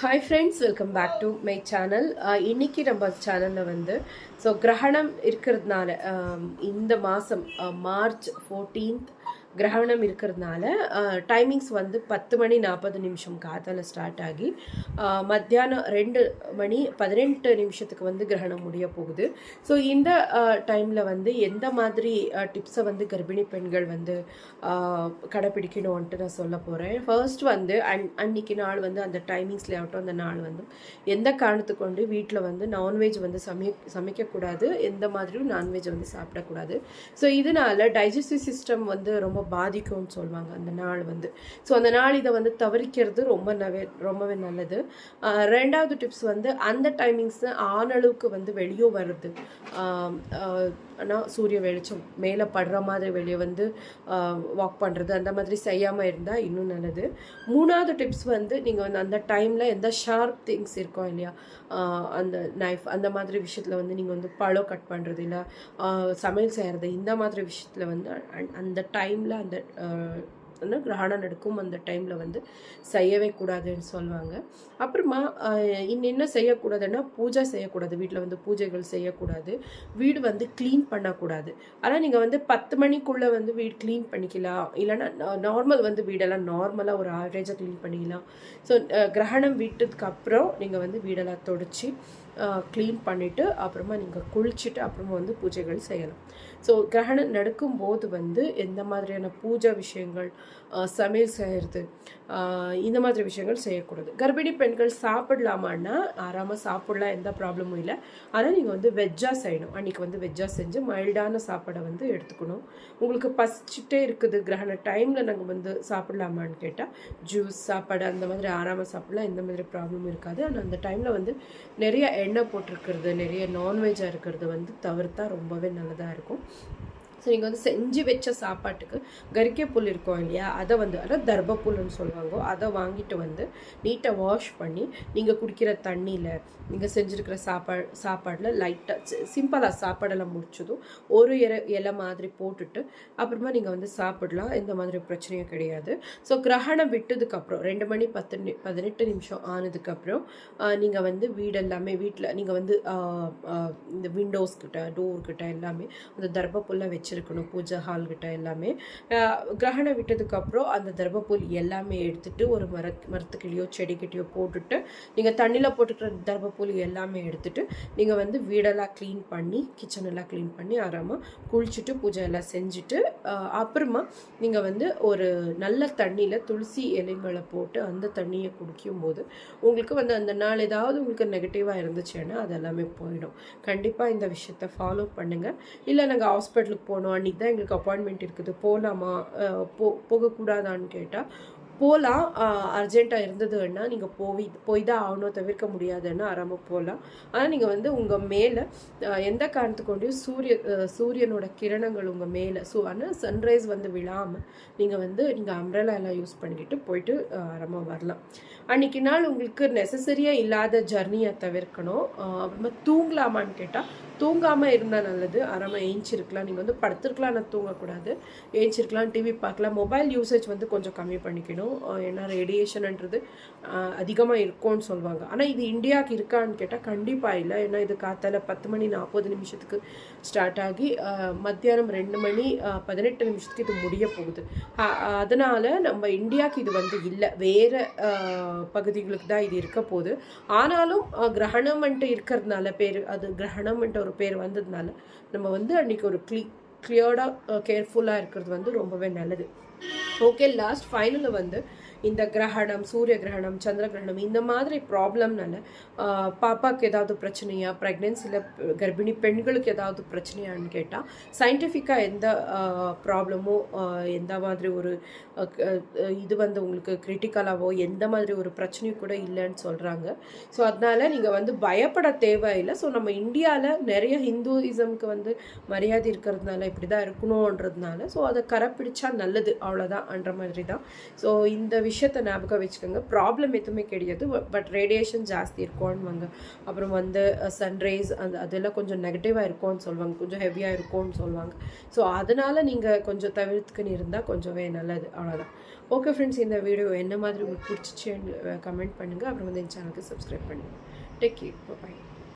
Hi friends, welcome back to my channel. இன்னைக்கு நம்ம சேனலில் வந்து கிரகணம் இருக்கிறதுனால இந்த மாதம் மார்ச் 14th கிரகணம் இருக்கிறதுனால டைமிங்ஸ் வந்து 10:40 காத்தால ஸ்டார்ட் ஆகி மத்தியானம் 2:18 வந்து கிரகணம் முடிய போகுது. ஸோ இந்த டைமில் வந்து எந்த மாதிரி டிப்ஸை வந்து கர்ப்பிணி பெண்கள் வந்து கடைப்பிடிக்கணும்ன்ட்டு நான் சொல்ல போகிறேன். ஃபர்ஸ்ட் வந்து அன்னைக்கு நாள் வந்து அந்த டைமிங்ஸில் ஆகட்டும், அந்த நாள் வந்து எந்த காரணத்துக்கு கொண்டு வீட்டில் வந்து நான்வெஜ் வந்து சமைக்கக்கூடாது, எந்த மாதிரியும் நான்வெஜ் வந்து சாப்பிடக்கூடாது. ஸோ இதனால டைஜஸ்டிவ் சிஸ்டம் வந்து ரொம்ப பாதிக்கும்னு சொல்லுவாங்க அந்த நாள் வந்து. ஸோ அந்த நாள் இதை வந்து தவிர்க்கிறது ரொம்பவே நல்லது. ரெண்டாவது டிப்ஸ் வந்து அந்த டைமிங்ஸ் ஆனளவுக்கு வந்து வெளியே வருது. ஆனால் சூரிய வெளிச்சம் மேலே படுற மாதிரி வெளியே வந்து வாக் பண்ணுறது அந்த மாதிரி செய்யாமல் இருந்தால் இன்னும் நல்லது. மூணாவது டிப்ஸ் வந்து நீங்கள் வந்து அந்த டைமில் எந்த ஷார்ப் திங்ஸ் இருக்கோ இல்லையா, அந்த நைஃப் அந்த மாதிரி விஷயத்தில் வந்து நீங்கள் வந்து பழம் கட் பண்ணுறது இல்லை சமையல் செய்கிறது இந்த மாதிரி விஷயத்தில் வந்து அந்த டைமில் அந்த கிரகணம் நடக்கும் அந்த டைமில் வந்து செய்யவே கூடாதுன்னு சொல்லுவாங்க. அப்புறமா என்ன செய்யக்கூடாதுன்னா பூஜை செய்யக்கூடாது, வீட்டில் வந்து பூஜைகள் செய்யக்கூடாது, வீடு வந்து க்ளீன் பண்ணக்கூடாது. ஆனால் நீங்கள் வந்து 10 மணிக்குள்ளே வந்து வீடு க்ளீன் பண்ணிக்கலாம், இல்லைன்னா நார்மல் வந்து வீடெல்லாம் நார்மலாக ஒரு ஆவரேஜாக க்ளீன் பண்ணிக்கலாம். ஸோ கிரகணம் விட்டதுக்கு அப்புறம் நீங்கள் வந்து வீடெல்லாம் தொடச்சி க்ளீன் பண்ணிவிட்டு அப்புறமா நீங்கள் குளிச்சுட்டு அப்புறமா வந்து பூஜைகள் செய்யலாம். ஸோ கிரகணம் நடக்கும்போது வந்து எந்த மாதிரியான பூஜை விஷயங்கள், சமையல் செய்கிறது இந்த மாதிரி விஷயங்கள் செய்யக்கூடாது. கர்ப்பிணி பெண்கள் சாப்பிடலாமான்னா ஆறாமல் சாப்பிடலாம், எந்த ப்ராப்ளமும் இல்லை. ஆனால் நீங்கள் வந்து வெஜ்ஜாக செய்யணும். அன்றைக்கி வந்து வெஜ்ஜாக செஞ்சு மைல்டான சாப்பாடை வந்து எடுத்துக்கணும். உங்களுக்கு பசிச்சுட்டே இருக்குது கிரகண டைமில் நாங்கள் வந்து சாப்பிடலாமான்னு கேட்டால் ஜூஸ் சாப்பாடு அந்த மாதிரி ஆறாமல் சாப்பிடலாம், எந்த மாதிரி ப்ராப்ளமும் இருக்காது. ஆனால் அந்த டைமில் வந்து நிறைய எண்ணெய் போட்டிருக்கிறது, நிறைய நான்வெஜ்ஜாக இருக்கிறது வந்து தவிர்த்தா ரொம்பவே நல்லதாக இருக்கும். ஸோ நீங்கள் வந்து செஞ்சு வச்ச சாப்பாட்டுக்கு கரிக்கை புல் இருக்கும் இல்லையா, அதை வந்து அதாவது தர்பப்புல்னு சொல்லுவாங்க, அதை வாங்கிட்டு வந்து நீட்டாக வாஷ் பண்ணி நீங்கள் குடிக்கிற தண்ணியில் நீங்கள் செஞ்சுருக்கிற சாப்பாடில் லைட்டாக சிம்பிளாக சாப்பாடெல்லாம் முடிச்சதும் ஒரு இலை மாதிரி போட்டுட்டு அப்புறமா நீங்கள் வந்து சாப்பிடலாம், எந்த மாதிரி பிரச்சனையும் கிடையாது. ஸோ கிரகணம் விட்டதுக்கப்புறம் 2:18 ஆனதுக்கப்புறம் நீங்கள் வந்து வீடெல்லாமே வீட்டில் நீங்கள் வந்து இந்த விண்டோஸ்கிட்ட டோர்கிட்ட எல்லாமே அந்த தர்பப்புல்லை வச்சுருக்கணும். பூஜை ஹால்கிட்ட எல்லாமே கிரகணம் விட்டதுக்கப்புறம் அந்த தர்பப்புல் எல்லாமே எடுத்துகிட்டு ஒரு மரத்துக்கிட்டையோ செடிக்கிட்டையோ போட்டுட்டு நீங்கள் தண்ணியில் போட்டுக்கிற தர்பப்புல் எல்லாமே எடுத்துகிட்டு நீங்கள் வந்து வீடெல்லாம் க்ளீன் பண்ணி கிச்சனெல்லாம் க்ளீன் பண்ணி ஆறாமல் குளிச்சுட்டு பூஜை எல்லாம் செஞ்சுட்டு அப்புறமா நீங்கள் வந்து ஒரு நல்ல தண்ணியில் துளசி இலைங்களை போட்டு அந்த தண்ணியை குடிக்கும்போது உங்களுக்கு வந்து அந்த நாள் ஏதாவது உங்களுக்கு நெகட்டிவாக இருந்துச்சுன்னா அதெல்லாமே போயிடும். கண்டிப்பாக இந்த விஷயத்தை ஃபாலோ பண்ணுங்கள். இல்லை நாங்கள் ஹாஸ்பிட்டலுக்கு போனோம், அன்றைக்கி தான் எங்களுக்கு அப்பாயின்மெண்ட் இருக்குது, போகலாமா போகக்கூடாதான்னு கேட்டால் போகலாம். அர்ஜென்ட்டாக இருந்ததுன்னா நீங்கள் போய் தான் ஆகணும், தவிர்க்க முடியாதுன்னா ஆறாமல் போகலாம். ஆனால் நீங்கள் வந்து உங்கள் மேலே எந்த காரணத்துக்கு கொண்டும் சூரியனோட கிரணங்கள் உங்கள் மேலே ஆனால் சன்ரைஸ் வந்து விழாமல் நீங்கள் அம்ப்ரெல்லா எல்லாம் யூஸ் பண்ணிக்கிட்டு போயிட்டு ஆறாமல் வரலாம். அன்றைக்கி நாள் உங்களுக்கு நெசசரியாக இல்லாத ஜர்னியை தவிர்க்கணும். அப்புறமா தூங்கலாமான்னு கேட்டால் தூங்காமல் இருந்தால் நல்லது. ஆறாமல் ஏஞ்சிருக்கலாம், நீங்கள் வந்து படுத்துருக்கலாம், ஆனால் தூங்கக்கூடாது. ஏஞ்சிருக்கலாம், டிவி பார்க்கலாம். மொபைல் யூசேஜ் வந்து கொஞ்சம் கம்மி பண்ணிக்கணும். ஏன்னா ரேடியேஷன்ன்றது அதிகமாக இருக்கும்னு சொல்லுவாங்க. ஆனால் இது இந்தியாவுக்கு இருக்கான்னு கேட்டால் கண்டிப்பாக இல்லை. ஏன்னா இது காத்தால 10:40 ஸ்டார்ட் ஆகி மத்தியானம் 2:18 இது முடிய போகுது. அதனால் நம்ம இந்தியாவுக்கு இது வந்து இல்லை, வேறு பகுதிகளுக்கு தான் இது இருக்க போகுது. ஆனாலும் கிரகணம்ன்ட்டு இருக்கிறதுனால அது கிரகணம்ன்ட்டு ஒரு பேர் வந்ததுனால நம்ம வந்து அன்றைக்கி ஒரு கிளியர்டாக கேர்ஃபுல்லாக இருக்கிறது வந்து ரொம்பவே நல்லது. ஓகே, லாஸ்ட் ஃபைனலில் வந்து இந்த கிரகணம், சூரிய கிரகணம், சந்திர கிரகணம் இந்த மாதிரி ப்ராப்ளம்னால பாப்பாவுக்கு ஏதாவது பிரச்சனையா, ப்ரெக்னென்சியில் கர்ப்பிணி பெண்களுக்கு ஏதாவது பிரச்சனையான்னு கேட்டால் சயின்டிஃபிக்காக எந்த ப்ராப்ளமோ எந்த மாதிரி ஒரு இது வந்து உங்களுக்கு கிரிட்டிக்கலாகவோ எந்த மாதிரி ஒரு பிரச்சனையும் கூட இல்லைன்னு சொல்கிறாங்க. ஸோ அதனால் நீங்கள் வந்து பயப்பட தேவையில்லை. ஸோ நம்ம இந்தியாவில் நிறைய ஹிந்துயிசம்க்கு வந்து மரியாதை இருக்கிறதுனால இப்படி தான் இருக்கணுன்றதுனால ஸோ அதை கரைப்பிடிச்சா நல்லது, அவ்வளோதான்ன்ற மாதிரி தான். ஸோ இந்த விஷயத்தை ஞாபகம் வச்சுக்கோங்க. ப்ராப்ளம் எதுவுமே கிடையாது, பட் ரேடியேஷன் ஜாஸ்தி இருக்கும்னுவாங்க. அப்புறம் வந்து சன்ரைஸ் அதெல்லாம் கொஞ்சம் நெகட்டிவாக இருக்கும்னு சொல்லுவாங்க, கொஞ்சம் ஹெவியாக இருக்கும்னு சொல்லுவாங்க. ஸோ அதனால் நீங்கள் கொஞ்சம் தவிர்த்துக்குன்னு இருந்தால் கொஞ்சமே நல்லது, அவ்வளோதான். ஓகே ஃப்ரெண்ட்ஸ், இந்த வீடியோ என்ன மாதிரி உங்களுக்கு பிடிச்சிச்சுன்னு கமெண்ட் பண்ணுங்கள். அப்புறம் வந்து என் சேனலுக்கு சப்ஸ்கிரைப் பண்ணுங்கள். டேக் கேர், பாய்.